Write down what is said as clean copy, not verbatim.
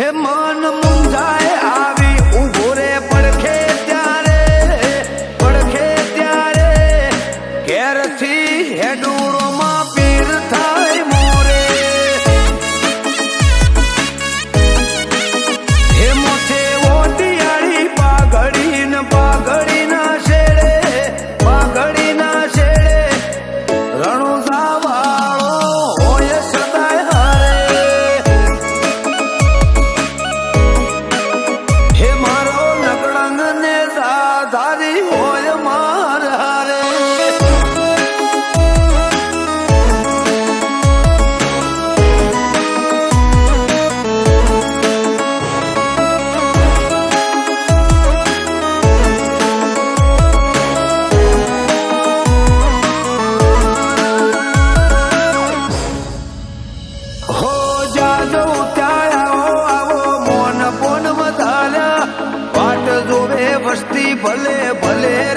હે મન મુંજાય આવી ઉભો રે પડખે ત્યારે ઘેરથી હેડુરોમાં પીર થાય મોરે હે મોથે ઓટિયાળી પાઘડીના શેડે રણુજા વાળો હોય સદાય હારે હે મારો નકળંગ ને ધારી હોય માર હારે હો જાજો ત્યાં આવો મોન પોન વધાર્યા વાટ જોવે વસ્તી ભલે ભલે